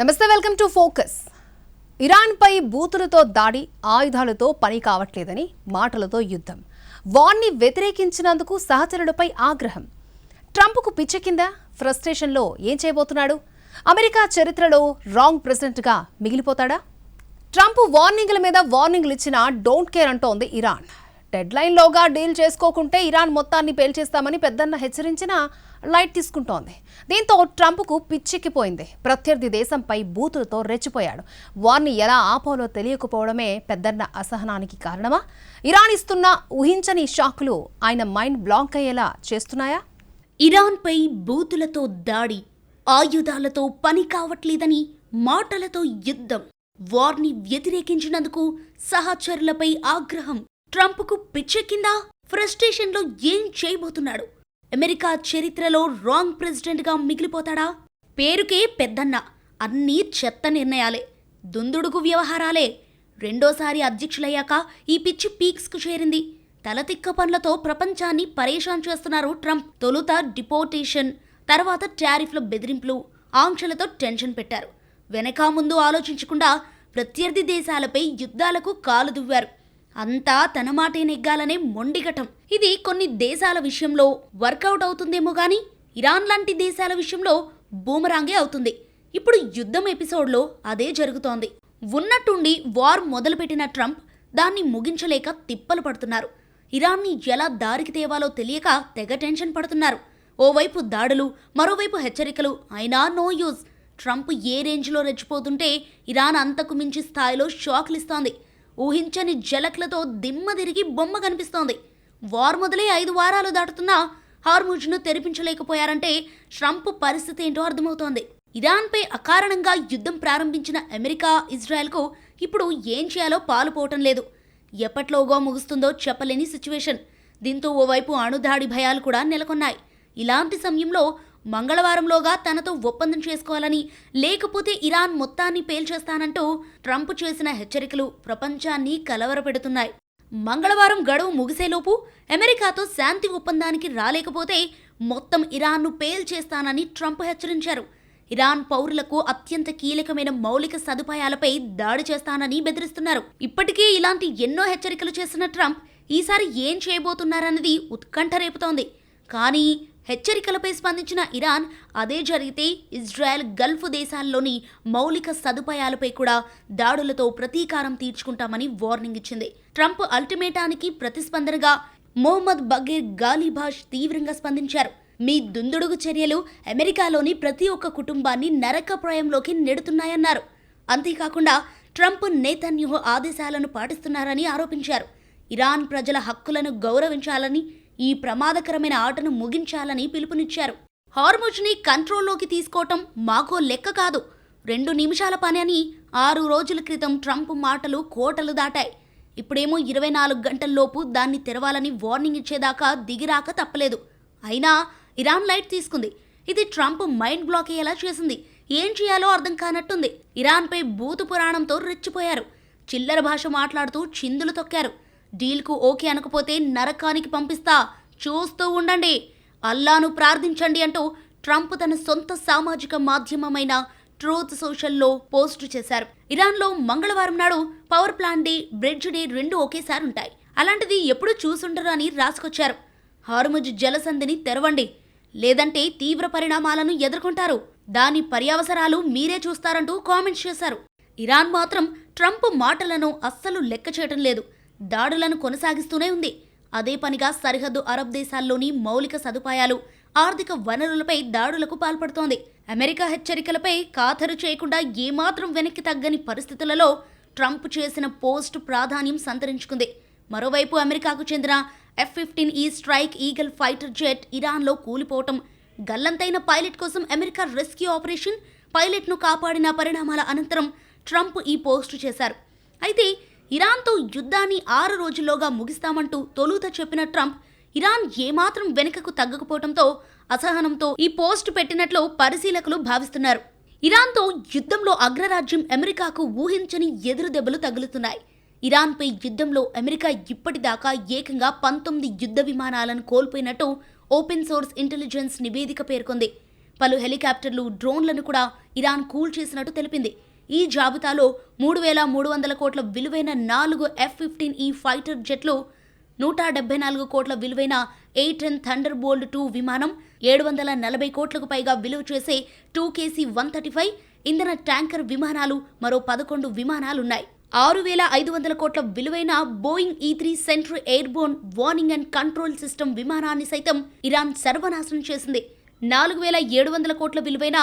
నమస్తే, welcome to focus. ఇరాన్పై బూతులతో దాడి, ఆయుధాలతో పని కావట్లేదని మాటలతో యుద్ధం, వార్ని వ్యతిరేకించినందుకు సహచరులపై ఆగ్రహం. ట్రంప్కు పిచ్చ కింద ఫ్రస్ట్రేషన్లో ఏం చేయబోతున్నాడు? అమెరికా చరిత్రలో రాంగ్ ప్రెసిడెంట్గా మిగిలిపోతాడా? ట్రంప్ వార్నింగ్ల మీద వార్నింగ్లు ఇచ్చినా డోంట్ కేర్ అంటోంది ఇరాన్. డెడ్లైన్లోగా డీల్ చేసుకోకుంటే ఇరాన్ మొత్తాన్ని పేల్చేస్తామని పెద్దన్న హెచ్చరించినా లైట్ తీసుకుంటోంది. దీంతో ట్రంప్కు పిచ్చెక్కిపోయింది. ప్రత్యర్థి దేశంపై బూతులతో రెచ్చిపోయాడు. వారిని ఎలా ఆపాలో తెలియకపోవడమే పెద్దన్న అసహనానికి కారణమా? ఇరాన్ ఇస్తున్న ఊహించని షాకులు ఆయన మైండ్ బ్లాంక్ అయ్యేలా చేస్తున్నాయా? ఇరాన్పై బూతులతో దాడి, ఆయుధాలతో పని కావట్లేదని మాటలతో యుద్ధం, వార్ని వ్యతిరేకించినందుకు సహచరులపై ఆగ్రహం. ట్రంప్కు పిచ్చెక్కిందా? ఫ్రస్ట్రేషన్లో ఏం చేయబోతున్నాడు? అమెరికా చరిత్రలో రాంగ్ ప్రెసిడెంట్గా మిగిలిపోతాడా? పేరుకే పెద్దన్న, అన్నీ చెత్త నిర్ణయాలే, దుందుడుకు వ్యవహారాలే. రెండోసారి అధ్యక్షులయ్యాక ఈ పిచ్చి పీక్స్కు చేరింది. తలతిక్క పనులతో ప్రపంచాన్ని పరేషాన్ చేస్తున్నారు ట్రంప్. తొలుత డిపోర్టేషన్, తర్వాత టారిఫ్ల బెదిరింపులు, ఆంక్షలతో టెన్షన్ పెట్టారు. వెనకా ముందు ఆలోచించకుండా ప్రత్యర్థి దేశాలపై యుద్ధాలకు కాలు దువ్వారు. అంతా తన మాటే నెగ్గాలనే మొండిఘటం. ఇది కొన్ని దేశాల విషయంలో వర్కౌట్ అవుతుందేమో గానీ ఇరాన్ లాంటి దేశాల విషయంలో బూమరాంగే అవుతుంది. ఇప్పుడు యుద్ధం ఎపిసోడ్లో అదే జరుగుతోంది. ఉన్నట్టుండి వార్ మొదలుపెట్టిన ట్రంప్ దాన్ని ముగించలేక తిప్పలు పడుతున్నారు. ఇరాన్ని ఎలా దారికి తేవాలో తెలియక తెగ టెన్షన్ పడుతున్నారు. ఓవైపు దాడులు, మరోవైపు హెచ్చరికలు, అయినా నో యూజ్. ట్రంప్ ఏ రేంజ్లో రెచ్చిపోతుంటే ఇరాన్ అంతకు మించి స్థాయిలో షాక్లిస్తోంది. ఊహించని జలక్లతో దిమ్మ తిరిగి బొమ్మ కనిపిస్తోంది. వార్ మొదలై 5 వారాలు దాటుతున్నా హార్ముజ్ను తెరిపించలేకపోయారంటే ట్రంప్ పరిస్థితి ఏంటో అర్థమవుతోంది. ఇరాన్పై అకారణంగా యుద్ధం ప్రారంభించిన అమెరికా, ఇజ్రాయెల్కు ఇప్పుడు ఏం చేయాలో పాలుపోవటం లేదు. ఎప్పట్లోగా ముగుస్తుందో చెప్పలేని సిచ్యువేషన్. దీంతో ఓవైపు అణుదాడి భయాలు కూడా నెలకొన్నాయి. ఇలాంటి సమయంలో మంగళవారంలోగా తనతో ఒప్పందం చేసుకోవాలని, లేకపోతే ఇరాన్ మొత్తాన్ని పేల్చేస్తానంటూ ట్రంప్ చేసిన హెచ్చరికలు ప్రపంచాన్ని కలవరపెడుతున్నాయి. మంగళవారం గడువు ముగిసేలోపు అమెరికాతో శాంతి ఒప్పందానికి రాలేకపోతే మొత్తం ఇరాన్ను పేల్చేస్తానని ట్రంప్ హెచ్చరించారు. ఇరాన్ పౌరులకు అత్యంత కీలకమైన మౌలిక సదుపాయాలపై దాడి చేస్తానని బెదిరిస్తున్నారు. ఇప్పటికే ఇలాంటి ఎన్నో హెచ్చరికలు చేసిన ట్రంప్ ఈసారి ఏం చేయబోతున్నారన్నది ఉత్కంఠ రేపుతోంది. కానీ హెచ్చరికలపై స్పందించిన ఇరాన్ అదే జరిగితే ఇజ్రాయెల్, గల్ఫ్ దేశాల్లోని మౌలిక సదుపాయాలపై కూడా దాడులతో ప్రతీకారం తీర్చుకుంటామని వార్నింగ్ ఇచ్చింది. ట్రంప్ అల్టిమేటానికి ప్రతిస్పందనగా మొహమ్మద్ బగీర్ గాలిబాష్ తీవ్రంగా స్పందించారు. మీ దుందుడుగు చర్యలు అమెరికాలోని ప్రతి ఒక్క కుటుంబాన్ని నరకప్రాయంలోకి నెడుతున్నాయన్నారు. అంతేకాకుండా ట్రంప్ నేతన్యాహు ఆదేశాలను పాటిస్తున్నారని ఆరోపించారు. ఇరాన్ ప్రజల హక్కులను గౌరవించాలని, ఈ ప్రమాదకరమైన ఆటను ముగించాలని పిలుపునిచ్చారు. హార్ముజ్ని కంట్రోల్లోకి తీసుకోవటం మాకో లెక్క కాదు, 2 నిమిషాల పని అని 6 రోజుల క్రితం ట్రంప్ మాటలు కోటలు దాటాయి. ఇప్పుడేమో 24 గంటల్లోపు దాన్ని తెరవాలని వార్నింగ్ ఇచ్చేదాకా దిగిరాక తప్పలేదు. అయినా ఇరాన్ లైట్ తీసుకుంది. ఇది ట్రంప్ మైండ్ బ్లాక్ అయ్యేలా చేసింది. ఏం చేయాలో అర్థం కానట్టుంది. ఇరాన్పై భూత పురాణంతో రెచ్చిపోయారు. చిల్లర భాష మాట్లాడుతూ చిందులు తొక్కారు. డీల్కు ఓకే అనకపోతే నరకానికి పంపిస్తా, చూస్తూ ఉండండి, అల్లాను ప్రార్థించండి అంటూ ట్రంప్ తన సొంత సామాజిక మాధ్యమమైన ట్రూత్ సోషల్లో పోస్టు చేశారు. ఇరాన్లో మంగళవారం నాడు power plant day, bridge day 2 ఒకేసారి ఉంటాయి. అలాంటిది ఎప్పుడు చూసుండరు అని రాసుకొచ్చారు. హార్ముజ్ జలసంధిని తెరవండి, లేదంటే తీవ్ర పరిణామాలను ఎదుర్కొంటారు, దాని పర్యవసరాలు మీరే చూస్తారంటూ కామెంట్స్ చేశారు. ఇరాన్ మాత్రం ట్రంప్ మాటలను అస్సలు లెక్క చేయటం లేదు. దాడులను కొనసాగిస్తూనే ఉంది. అదే పనిగా సరిహద్దు అరబ్ దేశాల్లోని మౌలిక సదుపాయాలు, ఆర్థిక వనరులపై దాడులకు పాల్పడుతోంది. అమెరికా హెచ్చరికలపై ఖాతరు చేయకుండా ఏమాత్రం వెనక్కి తగ్గని పరిస్థితులలో ట్రంప్ చేసిన పోస్ట్ ప్రాధాన్యం సంతరించుకుంది. మరోవైపు అమెరికాకు చెందిన F-15E strike eagle fighter jet ఇరాన్లో కూలిపోవటం, గల్లంతైన పైలట్ కోసం అమెరికా రెస్క్యూ ఆపరేషన్, పైలట్ను కాపాడిన పరిణామాల అనంతరం ట్రంప్ ఈ పోస్టు చేశారు. అయితే ఇరాన్తో యుద్ధాన్ని 6 రోజుల్లోగా ముగిస్తామంటూ తొలుత చెప్పిన ట్రంప్ ఇరాన్ ఏమాత్రం వెనుకకు తగ్గకపోవడంతో అసహనంతో ఈ పోస్ట్ పెట్టినట్లు పరిశీలకులు భావిస్తున్నారు. ఇరాన్తో యుద్ధంలో అగ్రరాజ్యం అమెరికాకు ఊహించని ఎదురు దెబ్బలు తగులుతున్నాయి. ఇరాన్పై యుద్ధంలో అమెరికా ఇప్పటిదాకా ఏకంగా 19 యుద్ధ విమానాలను కోల్పోయినట్టు ఓపెన్ సోర్స్ ఇంటెలిజెన్స్ నివేదిక పేర్కొంది. పలు హెలికాప్టర్లు, డ్రోన్లను కూడా ఇరాన్ కూల్చేసినట్టు తెలిపింది. ఈ జాబితాలో 3,300 కోట్ల విలువైన 4 F-15E ఫైటర్ జెట్లు, 174 కోట్ల విలువైన A-10 థండర్ బోల్ట్ 2 విమానం, 740 కోట్లకు పైగా విలువ చేసే 2KC-135 ఇంధన ట్యాంకర్ విమానాలు, మరో 11 విమానాలున్నాయి. 6,500 కోట్ల విలువైన Boeing E-3 central airborne warning and control system విమానాన్ని సైతం ఇరాన్ సర్వనాశనం చేసింది. 4,700 కోట్ల విలువైన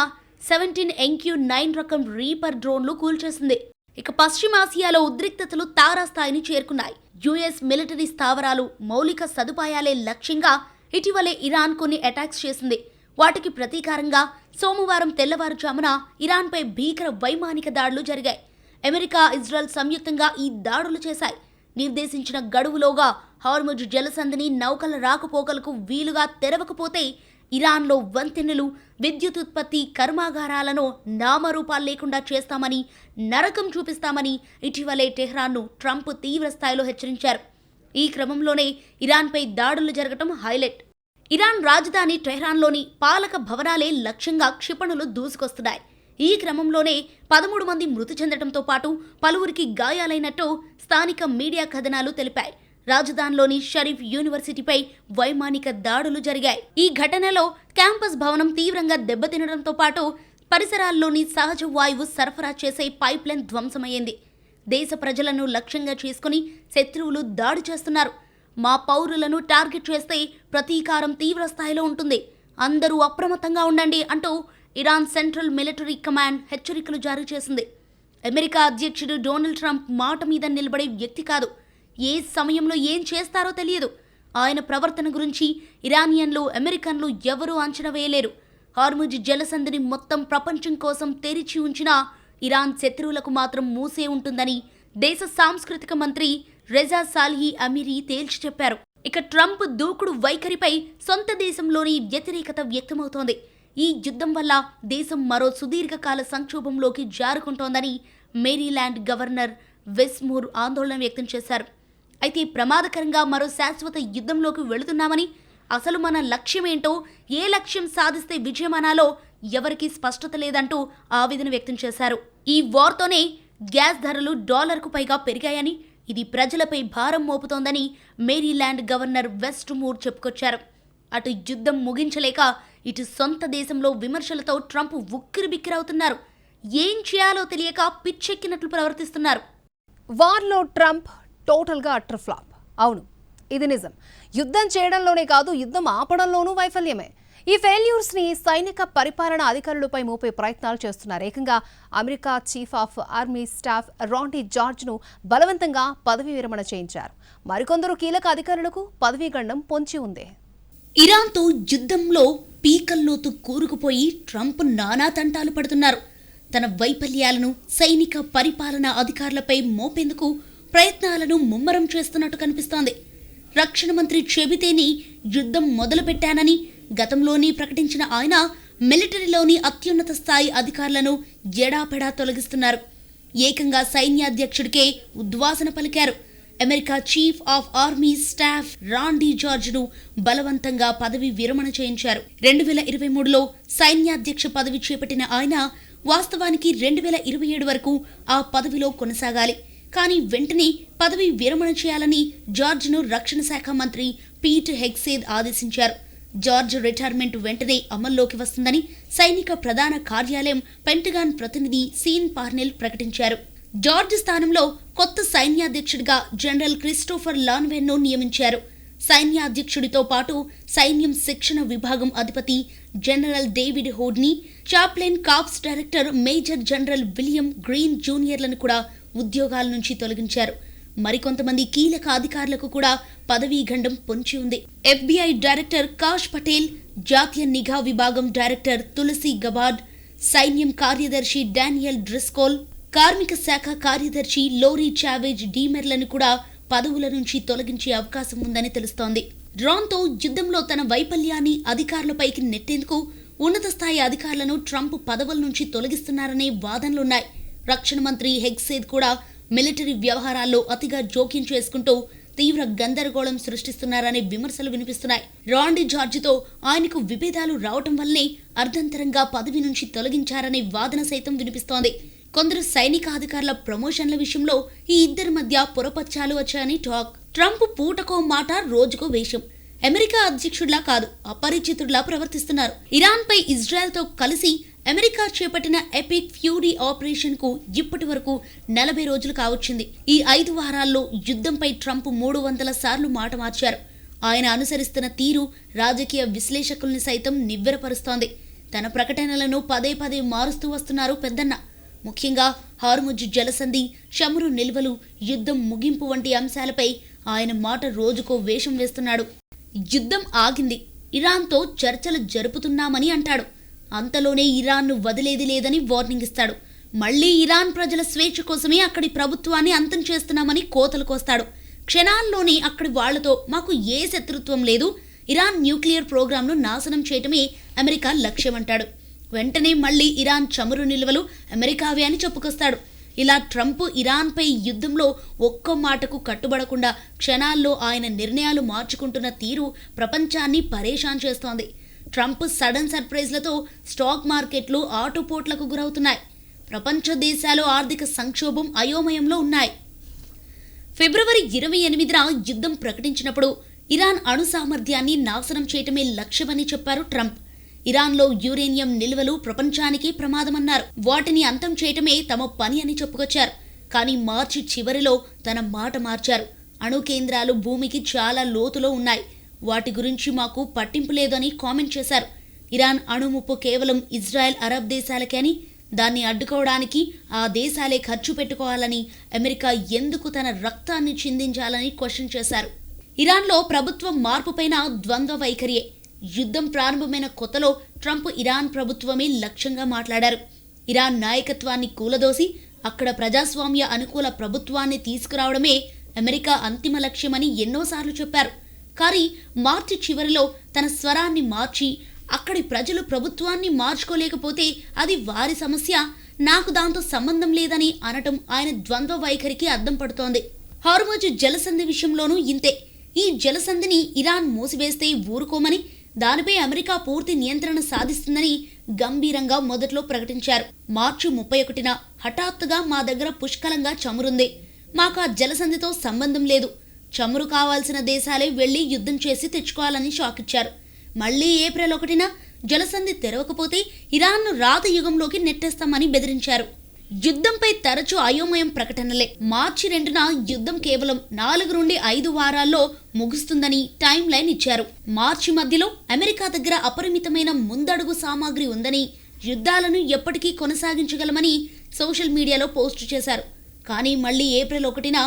17 MQ-9 రకం రీపర్ డ్రోన్లు కూల్చేసింది. ఇక పశ్చిమాసియాలో ఉద్రిక్తతలు తారాస్థాయిని చేరుకున్నాయి. యుఎస్ మిలిటరీ స్థావరాలు, మౌలిక సదుపాయాలే లక్ష్యంగా ఇటీవలే ఇరాన్ కొన్ని అటాక్స్ చేసింది. వాటికి ప్రతీకారంగా సోమవారం తెల్లవారుజామున ఇరాన్పై భీకర వైమానిక దాడులు జరిగాయి. అమెరికా, ఇజ్రాయెల్ సంయుక్తంగా ఈ దాడులు చేశాయి. నిర్దేశించిన గడువులోగా హార్ముజ్ జలసంధిని నౌకల రాకపోకలకు వీలుగా తెరవకపోతే ఇరాన్లో వంతెనలు, విద్యుత్ ఉత్పత్తి కర్మాగారాలను నామరూపాలు లేకుండా చేస్తామని, నరకం చూపిస్తామని ఇటీవలే టెహ్రాన్ను ట్రంప్ తీవ్రస్థాయిలో హెచ్చరించారు. ఈ క్రమంలోనే ఇరాన్పై దాడులు జరగటం హైలైట్. ఇరాన్ రాజధాని టెహ్రాన్లోని పాలక భవనాలే లక్ష్యంగా క్షిపణులు దూసుకొస్తున్నాయి. ఈ క్రమంలోనే 13 మంది మృతి చెందడంతో పాటు పలువురికి గాయాలైనట్టు స్థానిక మీడియా కథనాలు తెలిపాయి. రాజధానిలోని షరీఫ్ యూనివర్సిటీపై వైమానిక దాడులు జరిగాయి. ఈ ఘటనలో క్యాంపస్ భవనం తీవ్రంగా దెబ్బతినడంతో పాటు పరిసరాల్లోని సహజ వాయువు సరఫరా చేసే పైప్లైన్ ధ్వంసమయ్యింది. దేశ ప్రజలను లక్ష్యంగా చేసుకుని శత్రువులు దాడి చేస్తున్నారు. మా పౌరులను టార్గెట్ చేస్తే ప్రతీకారం తీవ్రస్థాయిలో ఉంటుంది, అందరూ అప్రమత్తంగా ఉండండి అంటూ ఇరాన్ సెంట్రల్ మిలిటరీ కమాండ్ హెచ్చరికలు జారీ చేసింది. అమెరికా అధ్యక్షుడు డొనాల్డ్ ట్రంప్ మాట మీద నిలబడే వ్యక్తి కాదు. ఏ సమయంలో ఏం చేస్తారో తెలియదు. ఆయన ప్రవర్తన గురించి ఇరానియన్లు, అమెరికన్లు ఎవరూ అంచనా వేయలేరు. హార్ముజ్ జలసంధిని మొత్తం ప్రపంచం కోసం తెరిచి ఉంచినా ఇరాన్ శత్రువులకు మాత్రం మూసే ఉంటుందని దేశ సాంస్కృతిక మంత్రి రెజా సాలిహీ అమీరీ తేల్చి చెప్పారు. ఇక ట్రంప్ దూకుడు వైఖరిపై సొంత దేశంలోని వ్యతిరేకత వ్యక్తమవుతోంది. ఈ యుద్ధం వల్ల దేశం మరో సుదీర్ఘకాల సంక్షోభంలోకి జారుకుంటోందని మేరీల్యాండ్ గవర్నర్ వెస్ మూర్ ఆందోళన వ్యక్తం చేశారు. అయితే ప్రమాదకరంగా మరో శాశ్వత యుద్ధంలోకి వెళుతున్నామని, అసలు మన లక్ష్యమేంటో, ఏ లక్ష్యం సాధిస్తే విజయమనాలో ఎవరికీ స్పష్టత లేదంటూ ఆవేదన వ్యక్తం చేశారు. ఈ వార్తోనే గ్యాస్ ధరలు $1కు పైగా పెరిగాయని, ఇది ప్రజలపై భారం మోపుతోందని మేరీల్యాండ్ గవర్నర్ వెస్ట్ మూర్ చెప్పుకొచ్చారు. అటు యుద్ధం ముగించలేక ఇటు సొంత దేశంలో విమర్శలతో ట్రంప్ ఉక్కిరిబిక్కిరవుతున్నారు. ఏం చేయాలో తెలియక పిచ్చెక్కినట్లు ప్రవర్తిస్తున్నారు. వార్లో ట్రంప్ టోటల్గా అట్టర్ ఫ్లాప్. అవును, ఇది నిజం. యుద్ధం చేయడంలోనే కాదు, యుద్ధం ఆపడంలోనూ వైఫల్యమే. ఈ ఫెయిల్యూర్స్ని సైనిక పరిపాలన అధికారులపై మోపే ప్రయత్నాలు చేస్తున్నారు. ఏకంగా America chief of army staff Randy జార్జ్ను బలవంతంగా పదవీ విరమణ చేయించారు. మరికొందరు కీలక అధికారులకు పదవీ గండం పొంచి ఉంది. ఇరాన్తో యుద్ధంలో పీకల్లోతు కూరుకుపోయి ట్రంప్ నానా తంటాలు పడుతున్నారు. తన వైఫల్యాలను సైనిక పరిపాలనా అధికారులపై మోపేందుకు ప్రయత్నాలను ముమ్మరం చేస్తున్నట్టు కనిపిస్తోంది. రక్షణ మంత్రి చెబితేని యుద్ధం మొదలుపెట్టానని గతంలోనే ప్రకటించిన ఆయన మిలిటరీలోని అత్యున్నత స్థాయి అధికారులను ఎడాపెడా తొలగిస్తున్నారు. ఏకంగా సైన్యాధ్యక్షుడికే ఉద్వాసన పలికారు. America chief of army staff Randy జార్జ్ను బలవంతంగా పదవి విరమణ చేయించారు. 2023లో సైన్యాధ్యక్ష పదవి చేపట్టిన ఆయన వాస్తవానికి 2027 వరకు ఆ పదవిలో కొనసాగాలి. కానీ వెంటనే పదవి విరమణ చేయాలని జార్జ్ను రక్షణ శాఖ మంత్రి పీట్ హెగ్సేద్ ఆదేశించారు. జార్జ్ రిటైర్మెంట్ వెంటనే అమల్లోకి వస్తుందని సైనిక ప్రధాన కార్యాలయం పెంటగాన్ ప్రతినిధి సీన్ పార్నెల్ ప్రకటించారు. జార్జ్ స్థానంలో కొత్త సైన్యాధ్యక్షుడిగా జనరల్ క్రిస్టోఫర్ లాన్వెన్ను నియమించారు. సైన్యాధ్యక్షుడితో పాటు సైన్యం శిక్షణ విభాగం అధిపతి జనరల్ డేవిడ్ హోడ్ని, chaplain corps director major general William Green జూనియర్లను కూడా ఉద్యోగాల నుంచి తొలగించారు. మరికొంతమంది కీలక అధికారులకు కూడా పదవీ గండం పొంచి ఉంది. FBI డైరెక్టర్ కాష్ పటేల్, జాతీయ నిఘా విభాగం డైరెక్టర్ తులసి గబార్డ్, సైన్యం కార్యదర్శి డానియల్ డ్రిస్కోల్, కార్మిక శాఖ కార్యదర్శి లోరీ చావేజ్ డీమెర్లను కూడా పదవుల నుంచి తొలగించే అవకాశం ఉందని తెలుస్తోంది. డ్రోన్తో యుద్ధంలో తన వైఫల్యాన్ని అధికారులపైకి నెట్టేందుకు ఉన్నత స్థాయి అధికారులను ట్రంప్ పదవుల నుంచి తొలగిస్తున్నారనే వాదనలున్నాయి. రక్షణ మంత్రి హెగ్సేద్ కూడా మిలిటరీ వ్యవహారాల్లో అతిగా జోక్యం చేసుకుంటూ తీవ్ర గందరగోళం సృష్టిస్తున్నారనే విమర్శలు వినిపిస్తున్నాయి. రాండీ జార్జితో ఆయనకు విభేదాలు రావటం వల్లే అర్ధంతరంగా పదవి నుంచి తొలగించారనే వాదన సైతం వినిపిస్తోంది. కొందరు సైనిక అధికారుల ప్రమోషన్ల విషయంలో ఈ ఇద్దరి మధ్య పొరపచ్చాలు వచ్చాయని టాక్. ట్రంప్ పూటకో మాట రోజుకో వేషం. అమెరికా అధ్యక్షుడిలా కాదు, అపరిచితుడిలా ప్రవర్తిస్తున్నారు. ఇరాన్పై ఇజ్రాయెల్తో కలిసి అమెరికా చేపట్టిన ఎపిక్ ఫ్యూరీ ఆపరేషన్ కు ఇప్పటి వరకు 40 రోజులు కావచ్చింది. ఈ 5 వారాల్లో యుద్ధంపై ట్రంప్ 300 సార్లు మాట మార్చారు. ఆయన అనుసరిస్తున్న తీరు రాజకీయ విశ్లేషకుల్ని సైతం నివ్వెరపరుస్తోంది. తన ప్రకటనలను పదే పదే మారుస్తూ వస్తున్నారు పెద్దన్న. ముఖ్యంగా హార్ముజ్ జలసంధి, చమురు నిల్వలు, యుద్ధం ముగింపు వంటి అంశాలపై ఆయన మాట రోజుకో వేషం వేస్తున్నాడు. యుద్ధం ఆగింది, ఇరాన్తో చర్చలు జరుపుతున్నామని అంటాడు. అంతలోనే ఇరాన్ను వదిలేది లేదని వార్నింగ్ ఇస్తాడు. మళ్లీ ఇరాన్ ప్రజల స్వేచ్ఛ కోసమే అక్కడి ప్రభుత్వాన్ని అంతం చేస్తున్నామని కోతలు కోస్తాడు. క్షణాల్లోనే అక్కడి వాళ్లతో మాకు ఏ శత్రుత్వం లేదు, ఇరాన్ న్యూక్లియర్ ప్రోగ్రాంను నాశనం చేయటమే అమెరికా లక్ష్యమంటాడు. వెంటనే మళ్లీ ఇరాన్ చమురు నిల్వలు అమెరికావే అని చెప్పుకొస్తాడు. ఇలా ట్రంప్ ఇరాన్పై యుద్ధంలో ఒక్క మాటకు కట్టుబడకుండా క్షణాల్లో ఆయన నిర్ణయాలు మార్చుకుంటున్న తీరు ప్రపంచాన్ని పరేషాన్ చేస్తోంది. ట్రంప్ సడన్ సర్ప్రైజ్లతో స్టాక్ మార్కెట్లు ఆటుపోట్లకు గురవుతున్నాయి. ప్రపంచ దేశాలు ఆర్థిక సంక్షోభం అయోమయంలో ఉన్నాయి. ఫిబ్రవరి 28న యుద్ధం ప్రకటించినప్పుడు ఇరాన్ అణు సామర్థ్యాన్ని నాశనం చేయటమే లక్ష్యమని చెప్పారు ట్రంప్. ఇరాన్లో యురేనియం నిల్వలు ప్రపంచానికి ప్రమాదమన్నారు. వాటిని అంతం చేయటమే తమ పని అని చెప్పుకొచ్చారు. కానీ మార్చి చివరిలో తన మాట మార్చారు. అణు కేంద్రాలు భూమికి చాలా లోతులో ఉన్నాయి, వాటి గురించి మాకు పట్టింపు లేదని కామెంట్ చేశారు. ఇరాన్ అణుముప్పు కేవలం ఇజ్రాయెల్, అరబ్ దేశాలకే అని, దాన్ని అడ్డుకోవడానికి ఆ దేశాలే ఖర్చు పెట్టుకోవాలని, అమెరికా ఎందుకు తన రక్తాన్ని చిందించాలని క్వశ్చన్ చేశారు. ఇరాన్లో ప్రభుత్వం మార్పుపైన ద్వంద్వ వైఖరియే. యుద్ధం ప్రారంభమైన కొత్తలో ట్రంప్ ఇరాన్ ప్రభుత్వమే లక్ష్యంగా మాట్లాడారు. ఇరాన్ నాయకత్వాన్ని కూలదోసి అక్కడ ప్రజాస్వామ్య అనుకూల ప్రభుత్వాన్ని తీసుకురావడమే అమెరికా అంతిమ లక్ష్యమని ఎన్నోసార్లు చెప్పారు. కానీ మార్చి చివరిలో తన స్వరాన్ని మార్చి అక్కడి ప్రజలు ప్రభుత్వాన్ని మార్చుకోలేకపోతే అది వారి సమస్య, నాకు దాంతో సంబంధం లేదని అనటం ఆయన ద్వంద్వ వైఖరికి అద్దం పడుతోంది. హార్ముజ్ జలసంధి విషయంలోనూ ఇంతే. ఈ జలసంధిని ఇరాన్ మూసివేస్తే ఊరుకోమని, దానిపై అమెరికా పూర్తి నియంత్రణ సాధిస్తుందని గంభీరంగా మొదట్లో ప్రకటించారు. మార్చి 31న హఠాత్తుగా మా దగ్గర పుష్కలంగా చమురుంది, మాకు ఆ జలసంధితో సంబంధం లేదు, చమురు కావాల్సిన దేశాలే వెళ్లి యుద్ధం చేసి తెచ్చుకోవాలని షాక్ ఇచ్చారు. మళ్లీ ఏప్రిల్ 1న జలసంధి తెరవకపోతే ఇరాన్ను రాత యుగంలోకి నెట్టేస్తామని బెదిరించారు. యుద్ధంపై తరచూ అయోమయం ప్రకటనలే. మార్చి 2న యుద్ధం కేవలం 4 నుండి 5 వారాల్లో ముగుస్తుందని టైం లైన్ ఇచ్చారు. మార్చి మధ్యలో అమెరికా దగ్గర అపరిమితమైన ముందడుగు సామాగ్రి ఉందని, యుద్ధాలను ఎప్పటికీ కొనసాగించగలమని సోషల్ మీడియాలో పోస్ట్ చేశారు. కానీ మళ్లీ ఏప్రిల్ 1న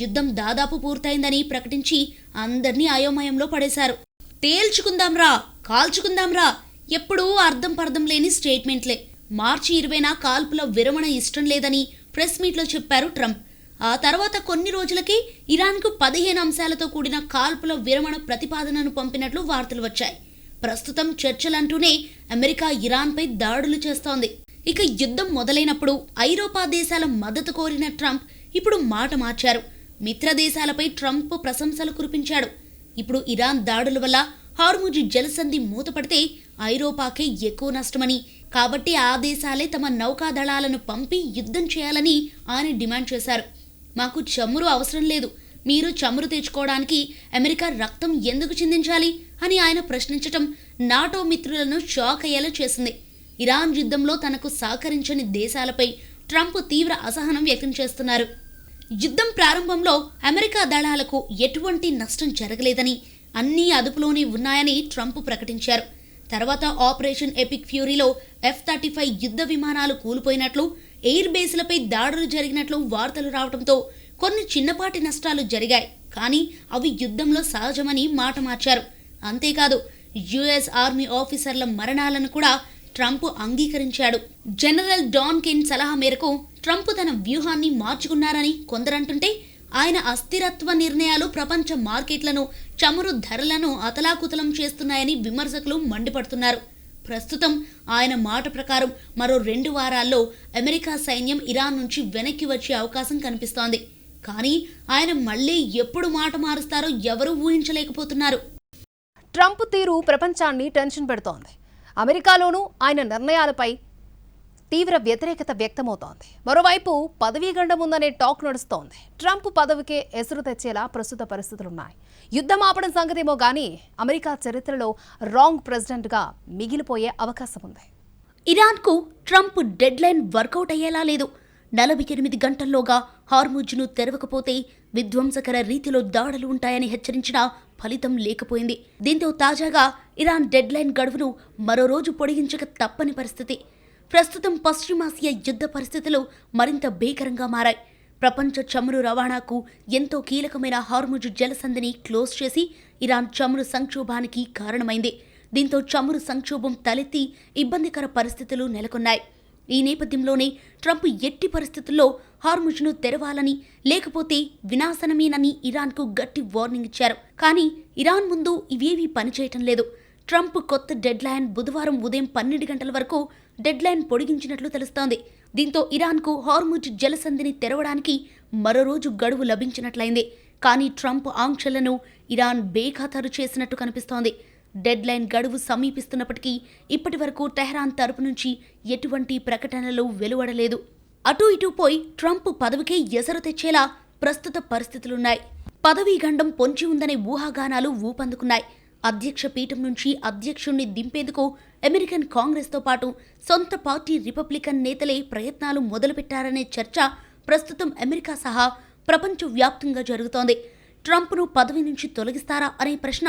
యుద్ధం దాదాపు పూర్తయిందని ప్రకటించి అందర్నీ అయోమయంలో పడేశారు. తేల్చుకుందాంరా, కాల్చుకుందాంరా, ఎప్పుడూ అర్థం పర్థం లేని స్టేట్మెంట్లే. మార్చి 20న కాల్పుల విరమణ ఇష్టం లేదని ప్రెస్ మీట్లో చెప్పారు ట్రంప్. ఆ తర్వాత కొన్ని రోజులకే ఇరాన్కు 15 అంశాలతో కూడిన కాల్పుల విరమణ ప్రతిపాదనను పంపినట్లు వార్తలు వచ్చాయి. ప్రస్తుతం చర్చలంటూనే అమెరికా ఇరాన్పై దాడులు చేస్తోంది. ఇక యుద్ధం మొదలైనప్పుడు ఐరోపా దేశాల మద్దతు కోరిన ట్రంప్ ఇప్పుడు మాట మార్చారు. మిత్ర దేశాలపై ట్రంప్ ప్రశంసలు కురిపించాడు. ఇప్పుడు ఇరాన్ దాడుల వల్ల హార్ముజ్ జలసంధి మూతపడితే ఐరోపాకే ఎక్కువ నష్టమని, కాబట్టి ఆ దేశాలే తమ నౌకాదళాలను పంపి యుద్ధం చేయాలని ఆయన డిమాండ్ చేశారు. మాకు చమురు అవసరం లేదు, మీరు చమురు తెచ్చుకోవడానికి అమెరికా రక్తం ఎందుకు చిందించాలి అని ఆయన ప్రశ్నించటం నాటో మిత్రులను షాక్ అయ్యేలా చేసింది. ఇరాన్ యుద్ధంలో తనకు సహకరించని దేశాలపై ట్రంప్ తీవ్ర అసహనం వ్యక్తం చేస్తున్నారు. యుద్ధం ప్రారంభంలో అమెరికా దళాలకు ఎటువంటి నష్టం జరగలేదని, అన్నీ అదుపులోనే ఉన్నాయని ట్రంప్ ప్రకటించారు. తర్వాత ఆపరేషన్ ఎపిక్ ఫ్యూరీలో F-35 యుద్ధ విమానాలు కూలిపోయినట్లు, ఎయిర్ బేస్లపై దాడులు జరిగినట్లు వార్తలు రావడంతో కొన్ని చిన్నపాటి నష్టాలు జరిగాయి. కానీ అవి యుద్ధంలో సహజమని మాట మార్చారు. అంతేకాదు, US ఆర్మీ ఆఫీసర్ల మరణాలను కూడా ట్రంప్ అంగీకరించాడు. జనరల్ డాన్ కెన్ సలహా మేరకు ట్రంప్ తన వ్యూహాన్ని మార్చుకున్నారని కొందరంటుంటే, ఆయన అస్థిరత్వ నిర్ణయాలు ప్రపంచ మార్కెట్లను, చమురు ధరలను అతలాకుతలం చేస్తున్నాయని విమర్శకులు మండిపడుతున్నారు. ప్రస్తుతం ఆయన మాట ప్రకారం మరో 2 వారాల్లో అమెరికా సైన్యం ఇరాన్ నుంచి వెనక్కి వచ్చే అవకాశం కనిపిస్తోంది. కానీ ఆయన మళ్ళీ ఎప్పుడు మాట మారుస్తారో ఎవరూ ఊహించలేకపోతున్నారు. ట్రంప్ తీరు ప్రపంచాన్ని టెన్షన్ పెడుతోంది. అమెరికాలోనూ ఆయన నిర్ణయాలపై తీవ్ర వ్యతిరేకత వ్యక్తమవుతోంది. మరోవైపు పదవీ గండం ఉందనే టాక్ నడుస్తోంది. ట్రంప్ పదవికే ఎసురు తెచ్చేలా ప్రస్తుత పరిస్థితులున్నాయి. యుద్ధం ఆపడం సంగతేమో గానీ అమెరికా చరిత్రలో రాంగ్ ప్రెసిడెంట్గా మిగిలిపోయే అవకాశం ఉంది. ఇరాన్కు ట్రంప్ డెడ్లైన్ వర్కౌట్ అయ్యేలా లేదు. 48 గంటల్లోగా హార్ముజ్ను తెరవకపోతే విధ్వంసకర రీతిలో దాడులు ఉంటాయని హెచ్చరించినా ఫలితం లేకపోయింది. దీంతో తాజాగా ఇరాన్ డెడ్లైన్ గడువును మరో రోజు పొడిగించక తప్పని పరిస్థితి. ప్రస్తుతం పశ్చిమాసియా యుద్ధ పరిస్థితులు మరింత భీకరంగా మారాయి. ప్రపంచ చమురు రవాణాకు ఎంతో కీలకమైన హార్ముజ్ జలసంధిని క్లోజ్ చేసి ఇరాన్ చమురు సంక్షోభానికి కారణమైంది. దీంతో చమురు సంక్షోభం తలెత్తి ఇబ్బందికర పరిస్థితులు నెలకొన్నాయి. ఈ నేపథ్యంలోనే ట్రంప్ ఎట్టి పరిస్థితుల్లో హార్ముజ్ను తెరవాలని, లేకపోతే వినాశనమేనని ఇరాన్కు గట్టి వార్నింగ్ ఇచ్చారు. కానీ ఇరాన్ ముందు ఇవేవీ పనిచేయటం లేదు. ట్రంప్ కొత్త డెడ్లైన్ బుధవారం ఉదయం 12 గంటల వరకు డెడ్లైన్ పొడిగించినట్లు తెలుస్తోంది. దీంతో ఇరాన్కు హార్ముజ్ జలసంధిని తెరవడానికి మరో రోజు గడువు లభించినట్లయింది. కానీ ట్రంప్ ఆంక్షలను ఇరాన్ బేఖాతరు చేసినట్టు కనిపిస్తోంది. డెడ్లైన్ గడువు సమీపిస్తున్నప్పటికీ ఇప్పటి వరకు టెహ్రాన్ తరపు నుంచి ఎటువంటి ప్రకటనలు వెలువడలేదు. అటూ ఇటూ పోయి ట్రంప్ పదవికే ఎసరు తెచ్చేలా ప్రస్తుత పరిస్థితులున్నాయి. పదవీ గండం పొంచి ఉందనే ఊహాగానాలు ఊపందుకున్నాయి. అధ్యక్ష పీఠం నుంచి అధ్యక్షుణ్ణి దింపేందుకు అమెరికన్ కాంగ్రెస్తో పాటు సొంత పార్టీ రిపబ్లికన్ నేతలే ప్రయత్నాలు మొదలుపెట్టారనే చర్చ ప్రస్తుతం అమెరికా సహా ప్రపంచవ్యాప్తంగా జరుగుతోంది. ట్రంప్ను పదవి నుంచి తొలగిస్తారా అనే ప్రశ్న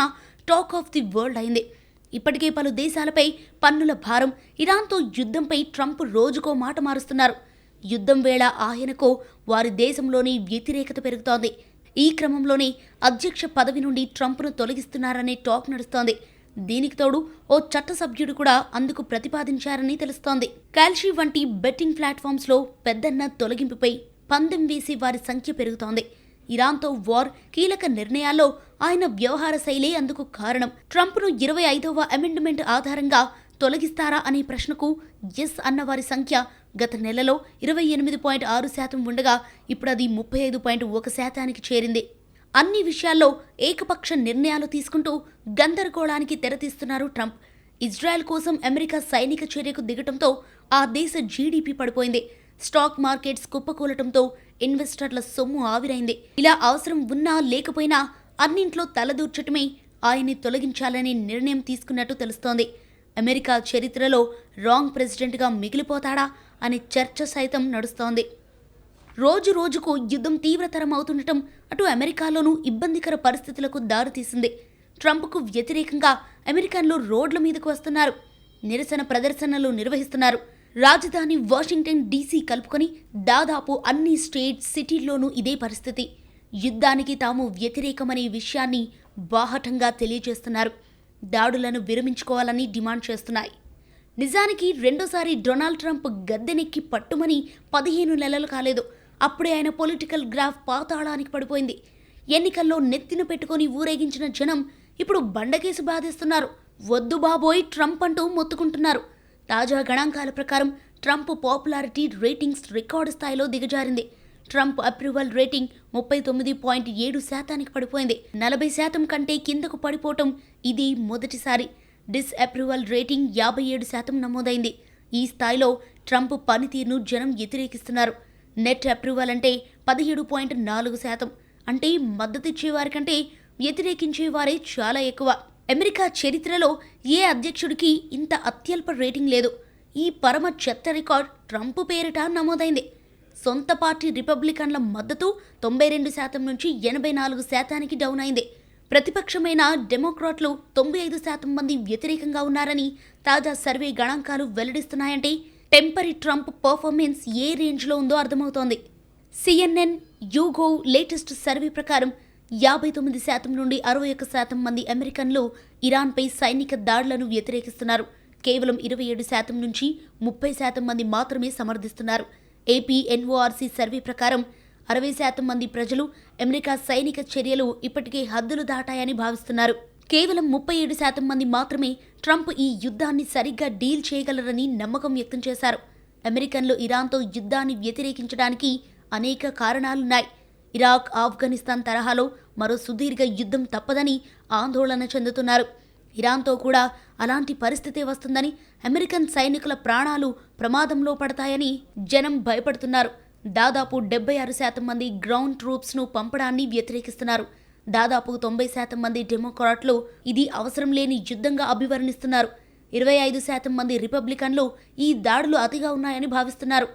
టాక్ ఆఫ్ ది వరల్డ్ అయింది. ఇప్పటికే పలు దేశాలపై పన్నుల భారం, ఇరాన్తో యుద్ధంపై ట్రంప్ రోజుకో మాట మారుస్తున్నారు. యుద్ధం వేళ ఆయనకు వారి దేశంలోని వ్యతిరేకత పెరుగుతోంది. ఈ క్రమంలోనే అధ్యక్ష పదవి నుండి ట్రంప్ను తొలగిస్తున్నారనే టాక్ నడుస్తోంది. దీనికి తోడు ఓ చట్టసభ్యుడు కూడా అందుకు ప్రతిపాదించారని తెలుస్తోంది. కాల్షీ వంటి బెట్టింగ్ ప్లాట్ఫామ్స్లో పెద్దన్న తొలగింపుపై పందెం వేసే వారి సంఖ్య పెరుగుతోంది. ఇరాన్తో వార్ కీలక నిర్ణయాల్లో ఆయన వ్యవహార శైలే అందుకు కారణం. ట్రంప్ను 25వ అమెండ్మెంట్ ఆధారంగా తొలగిస్తారా అనే ప్రశ్నకు ఎస్ అన్నవారి సంఖ్య గత నెలలో 28.6% ఉండగా ఇప్పుడు అది 35.1%కి చేరింది. అన్ని విషయాల్లో ఏకపక్ష నిర్ణయాలు తీసుకుంటూ గందరగోళానికి తెరతీస్తున్నారు ట్రంప్. ఇజ్రాయెల్ కోసం అమెరికా సైనిక చర్యకు దిగటంతో ఆ దేశ జీడీపీ పడిపోయింది. స్టాక్ మార్కెట్స్ కుప్పకూలటంతో ఇన్వెస్టర్ల సొమ్ము ఆవిరైంది. ఇలా అవసరం ఉన్నా లేకపోయినా అన్నింట్లో తలదూర్చటమే ఆయన్ని తొలగించాలనే నిర్ణయం తీసుకున్నట్టు తెలుస్తోంది. అమెరికా చరిత్రలో రాంగ్ ప్రెసిడెంట్గా మిగిలిపోతాడా అనే చర్చ సైతం నడుస్తోంది. రోజు రోజుకు యుద్ధం తీవ్రతరం అవుతుండటం అటు అమెరికాలోనూ ఇబ్బందికర పరిస్థితులకు దారితీసింది. ట్రంప్కు వ్యతిరేకంగా అమెరికన్లు రోడ్ల మీదకు వస్తున్నారు. నిరసన ప్రదర్శనలు నిర్వహిస్తున్నారు. రాజధాని వాషింగ్టన్ డీసీ కలుపుకొని దాదాపు అన్ని స్టేట్ సిటీల్లోనూ ఇదే పరిస్థితి. యుద్ధానికి తాము వ్యతిరేకమనే విషయాన్ని బాహటంగా తెలియజేస్తున్నారు. దాడులను విరమించుకోవాలని డిమాండ్ చేస్తున్నాయి. నిజానికి రెండోసారి డొనాల్డ్ ట్రంప్ గద్దెనెక్కి పట్టుమని 15 నెలలు కాలేదు. అప్పుడే ఆయన పొలిటికల్ గ్రాఫ్ పాతాళానికి పడిపోయింది. ఎన్నికల్లో నెత్తిన పెట్టుకుని ఊరేగించిన జనం ఇప్పుడు బండకేసి బాధేస్తున్నారు. వద్దు బాబోయ్ ట్రంప్ అంటూ మొత్తుకుంటున్నారు. తాజా గణాంకాల ప్రకారం ట్రంప్ పాపులారిటీ రేటింగ్స్ రికార్డు స్థాయిలో దిగజారింది. ట్రంప్ అప్రూవల్ రేటింగ్ 39.7%కి పడిపోయింది. 40% కంటే కిందకు పడిపోవటం ఇది మొదటిసారి. డిస్అప్రూవల్ రేటింగ్ 57% నమోదైంది. ఈ స్థాయిలో ట్రంప్ పనితీరును జనం వ్యతిరేకిస్తున్నారు. నెట్ అప్రూవల్ అంటే 17.4%. అంటే మద్దతిచ్చేవారి కంటే వ్యతిరేకించేవారే చాలా ఎక్కువ. అమెరికా చరిత్రలో ఏ అధ్యక్షుడికి ఇంత అత్యల్ప రేటింగ్ లేదు. ఈ పరమ చెత్త రికార్డ్ ట్రంప్ పేరిట నమోదైంది. సొంత పార్టీ రిపబ్లికన్ల మద్దతు 92% నుంచి 84%కి డౌన్ అయింది. ప్రతిపక్షమైన డెమోక్రాట్లు 95% మంది వ్యతిరేకంగా ఉన్నారని తాజా సర్వే గణాంకాలు వెల్లడిస్తున్నాయంటే టెంపరీ ట్రంప్ పర్ఫార్మెన్స్ ఏ రేంజ్లో ఉందో అర్థమవుతోంది. సిఎన్ఎన్ యూగో లేటెస్ట్ సర్వే ప్రకారం 59% నుండి 61% మంది అమెరికన్లు ఇరాన్పై సైనిక దాడులను వ్యతిరేకిస్తున్నారు. కేవలం 27% నుంచి 30% మంది మాత్రమే సమర్థిస్తున్నారు. ఏపీ ఎన్ఓఆర్సీ సర్వే ప్రకారం 60% మంది ప్రజలు అమెరికా సైనిక చర్యలు ఇప్పటికే హద్దులు దాటాయని భావిస్తున్నారు. కేవలం 37% మంది మాత్రమే ట్రంప్ ఈ యుద్ధాన్ని సరిగ్గా డీల్ చేయగలరని నమ్మకం వ్యక్తం చేశారు. అమెరికన్లు ఇరాన్తో యుద్ధాన్ని వ్యతిరేకించడానికి అనేక కారణాలున్నాయి. ఇరాక్, ఆఫ్ఘనిస్తాన్ తరహాలో మరో సుదీర్ఘ యుద్ధం తప్పదని ఆందోళన చెందుతున్నారు. ఇరాన్తో కూడా అలాంటి పరిస్థితే వస్తుందని, అమెరికన్ సైనికుల ప్రాణాలు ప్రమాదంలో పడతాయని జనం భయపడుతున్నారు. దాదాపు 76% మంది గ్రౌండ్ ట్రూప్స్ను పంపడాన్ని వ్యతిరేకిస్తున్నారు. దాదాపు 90% మంది డెమోక్రాట్లు ఇది అవసరం లేని యుద్ధంగా అభివర్ణిస్తున్నారు. 25% మంది రిపబ్లికన్లు ఈ దాడులు అతిగా ఉన్నాయని భావిస్తున్నారు.